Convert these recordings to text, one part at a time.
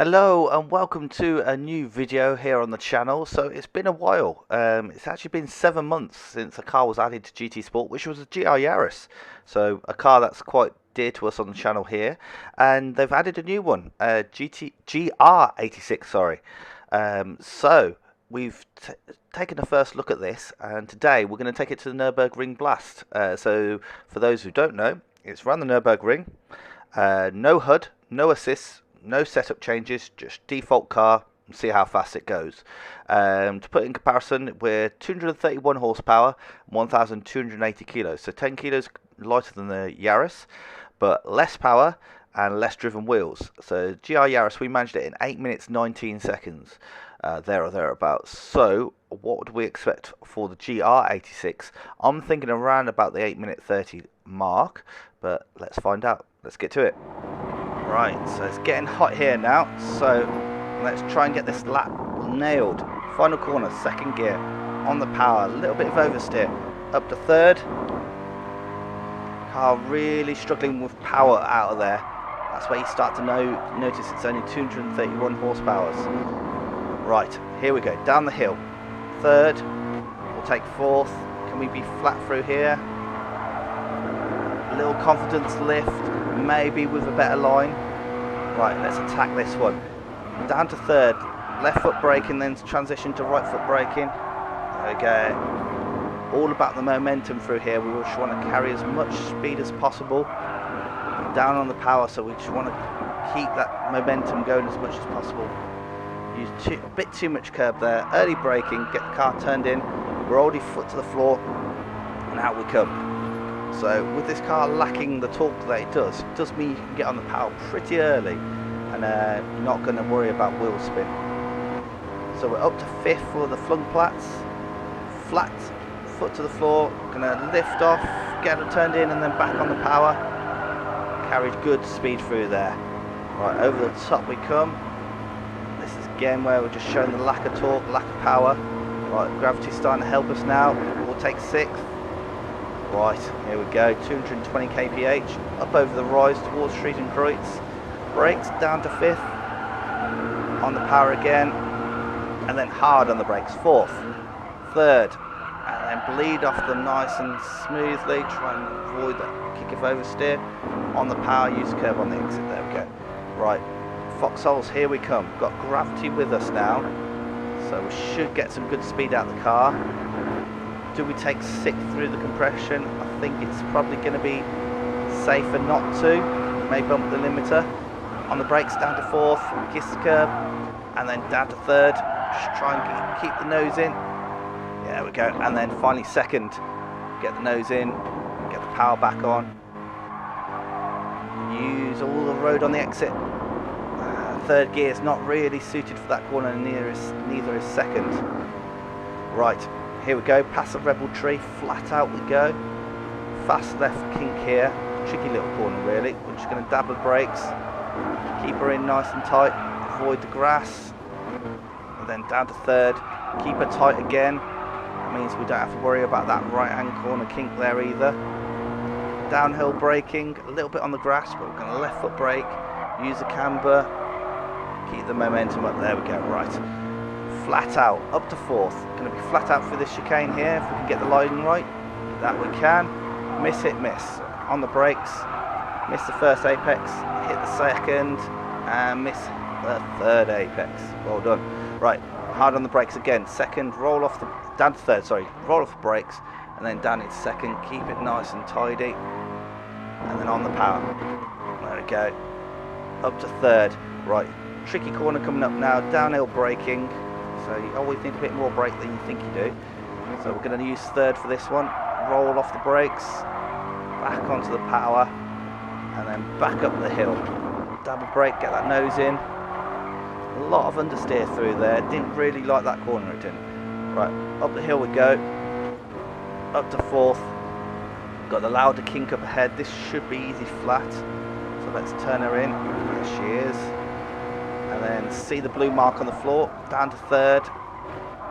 Hello and welcome to a new video here on the channel. So it's been a while. It's actually been 7 months since a car was added to GT Sport, which was a GR Yaris. So a car that's quite dear to us on the channel here, and they've added a new one, GR86. Sorry. So we've taken a first look at this, and today we're going to take it to the Nurburgring Blast. So for those who don't know, it's around the Nürburgring. No HUD, no assists, no setup changes, just default car, and see how fast it goes. To put it in comparison, we're 231 horsepower, 1,280 kilos, so 10 kilos lighter than the Yaris, but less power and less driven wheels. So GR Yaris, we managed it in 8 minutes 19 seconds, there or thereabouts. So what would we expect for the GR86? I'm thinking around about the 8 minute 30 mark, but let's find out. Let's get to it. Right, so it's getting hot here now, so let's try and get this lap nailed. Final corner, second gear, on the power, a little bit of oversteer, up to third. Car really struggling with power out of there. That's where you start to notice it's only 231 horsepower. Right, here we go, down the hill. Third, we'll take fourth. Can we be flat through here? A little confidence lift, maybe with a better line. Right, let's attack this one. Down to third, left foot braking, then transition to right foot braking. There we go. All about the momentum through here. We just want to carry as much speed as possible. Down on the power, so we just want to keep that momentum going as much as possible. Use a bit too much curb there. Early braking, get the car turned in. We're already foot to the floor, and out we come. So with this car lacking the torque that it does mean you can get on the power pretty early, and you're not going to worry about wheel spin. So we're up to fifth for the flung plats. Flat, foot to the floor, going to lift off, get it turned in, and then back on the power. Carried good speed through there. Right, over the top we come. This is again where we're just showing the lack of torque, lack of power. Right, gravity's starting to help us now. We'll take sixth. Right, here we go, 220 kph, up over the rise towards Street and Kreutz. Brakes down to fifth, on the power again, and then hard on the brakes, fourth, third, and then bleed off them nice and smoothly, try and avoid that kick of oversteer. On the power, use curb on the exit, there we go. Right, foxholes, here we come, got gravity with us now, so we should get some good speed out of the car. Do we take sixth through the compression? I think it's probably going to be safer not to. May bump the limiter. On the brakes down to fourth, kiss the curb, and then down to third. Just try and keep the nose in. There we go. And then finally second. Get the nose in, get the power back on. Use all the road on the exit. Third gear is not really suited for that corner, and neither is second. Right. Here we go, past the Rebel tree, flat out we go. Fast left kink here, tricky little corner really. We're just going to dab the brakes, keep her in nice and tight, avoid the grass. And then down to third, keep her tight again. That means we don't have to worry about that right hand corner kink there either. Downhill braking, a little bit on the grass, but we're going to left foot brake, use the camber, keep the momentum up, there we go, right. Flat out, up to fourth. Going to be flat out for this chicane here. If we can get the lighting right, that we can. Miss it, miss. On the brakes, miss the first apex, hit the second, and miss the third apex. Well done. Right, hard on the brakes again. Second, roll off the, down to third, sorry. Roll off the brakes, and then down its second. Keep it nice and tidy. And then on the power. There we go. Up to third. Right, tricky corner coming up now. Downhill braking. So you always need a bit more brake than you think you do. So we're going to use third for this one. Roll off the brakes, back onto the power, and then back up the hill. Double brake, get that nose in. A lot of understeer through there. Didn't really like that corner, it didn't. Right, up the hill we go. Up to fourth. Got the louder kink up ahead. This should be easy flat. So let's turn her in. There she is. And then see the blue mark on the floor, down to third,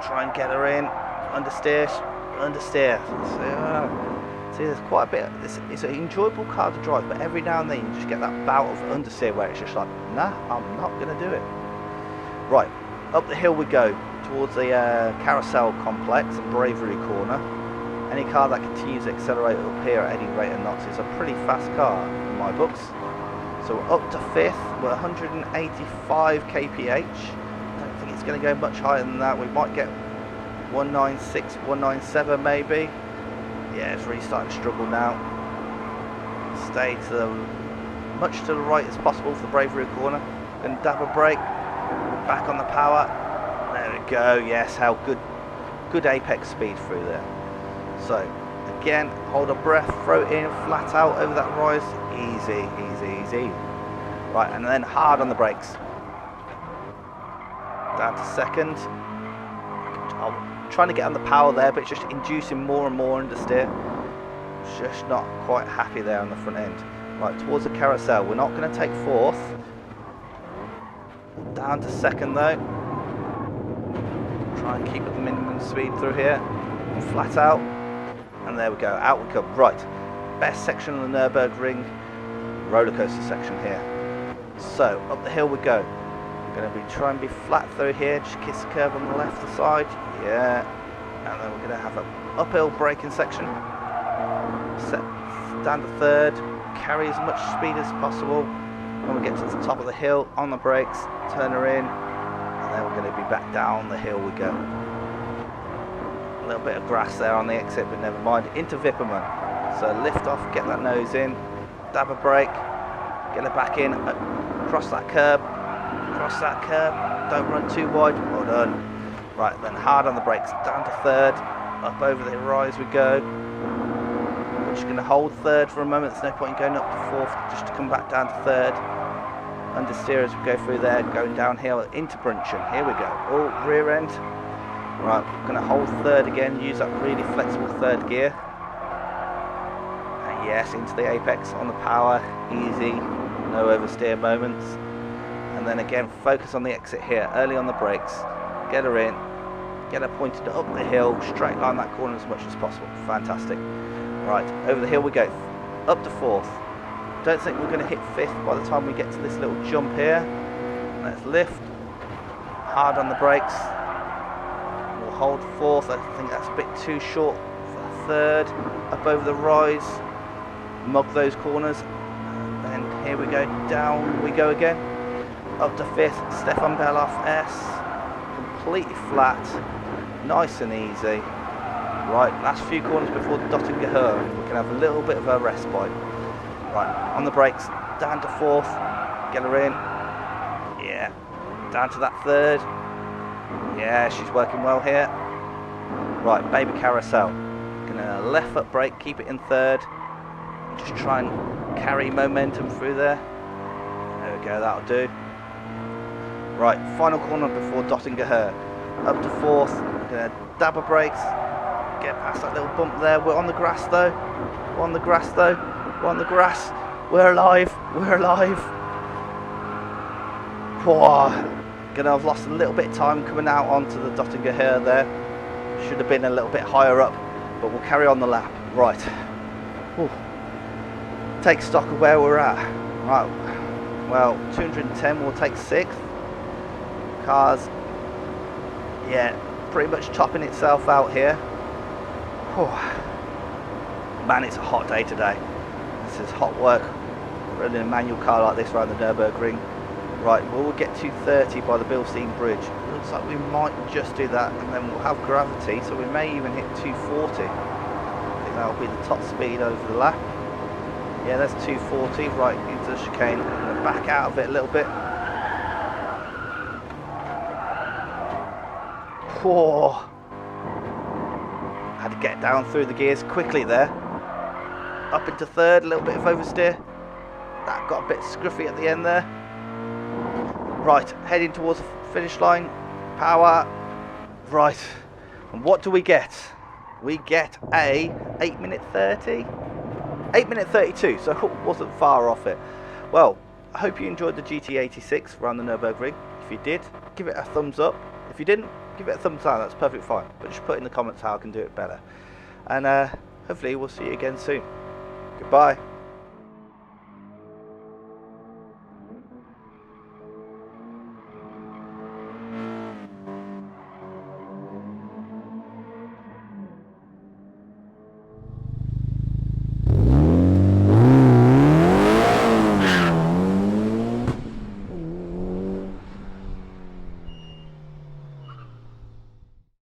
try and get her in, understeer. See, there's quite a bit, it's an enjoyable car to drive, but every now and then you just get that bout of understeer where it's just like, nah, I'm not going to do it. Right, up the hill we go towards the carousel complex and bravery corner. Any car that continues to accelerate up here at any rate of knots is a pretty fast car in my books. So we're up to 5th, we're 185 kph. I don't think it's going to go much higher than that. We might get 196, 197 maybe. Yeah, it's really starting to struggle now. Stay to the much to the right as possible for the bravery corner. Then dab a brake, back on the power. There we go. Yes, how good apex speed through there. So again, hold a breath, throw it in, flat out over that rise. Easy, easy, easy. Right, and then hard on the brakes. Down to 2nd. I'm trying to get on the power there, but it's just inducing more and more understeer. Just not quite happy there on the front end. Right, towards the carousel. We're not going to take 4th. Down to 2nd though. Try and keep at the minimum speed through here. Flat out. And there we go. Out we come. Right. Best section of the Nürburgring roller coaster section here. So, up the hill we go. We're going to be trying to be flat through here. Just kiss the curve on the left side. Yeah. And then we're going to have an uphill braking section. Set down to 3rd. Carry as much speed as possible. When we get to the top of the hill, on the brakes, turn her in, and then we're going to be back down the hill we go. A little bit of grass there on the exit, but never mind. Into Vipperman. So lift off, get that nose in, dab a brake, get it back in, cross that curb, don't run too wide, well done. Right, then hard on the brakes, down to 3rd, up over the rise we go. We're just going to hold 3rd for a moment. There's no point in going up to 4th, just to come back down to 3rd. Understeer as we go through there, going downhill into Brunchen. Here we go. Oh, rear end. Right, we're going to hold 3rd again, use that really flexible 3rd gear. And yes, into the apex on the power, easy, no oversteer moments. And then again, focus on the exit here, early on the brakes, get her in, get her pointed up the hill, straight line that corner as much as possible. Fantastic. Right, over the hill we go, up to 4th. Don't think we're going to hit 5th by the time we get to this little jump here. Let's lift, hard on the brakes. We'll hold 4th, I think that's a bit too short for 3rd. Up over the rise, mug those corners. And then here we go, down we go again. Up to 5th, Stefan Beloff S. Completely flat, nice and easy. Right, last few corners before the Dottinger we can have a little bit of a respite. Right, on the brakes, down to 4th, get her in. Yeah, down to that 3rd. Yeah, she's working well here. Right, baby carousel. Gonna left foot brake, keep it in 3rd. Just try and carry momentum through there. There we go, that'll do. Right, final corner before Dottinger. Up to 4th, gonna dab a brakes. Get past that little bump there. We're on the grass though. We're on the grass though. We're on the grass. We're alive. We're alive. Whoa. Gonna have lost a little bit of time coming out onto the Dottinger there. Should have been a little bit higher up, but we'll carry on the lap. Right. Whew. Take stock of where we're at. Right. Well, 210 will take 6th. Cars, yeah, pretty much topping itself out here. Whew. Man, it's a hot day today. This is hot work running a manual car like this around the Nürburgring. Right, we'll get 230 by the Bilstein Bridge. Looks like we might just do that, and then we'll have gravity, so we may even hit 240. I think that'll be the top speed over the lap. Yeah, that's 240 right into the chicane. I'm going to back out of it a little bit. Whoa. Had to get down through the gears quickly there. Up into 3rd, a little bit of oversteer. That got a bit scruffy at the end there. Right, heading towards the finish line. Power. Right. And what do we get? We get a 8-minute 30. 8-minute 32, so it wasn't far off it. Well, I hope you enjoyed the GT86 around the Nürburgring. If you did, give it a thumbs up. If you didn't, give it a thumbs down. That's perfectly fine. But just put in the comments how I can do it better. And hopefully we'll see you again soon. Goodbye.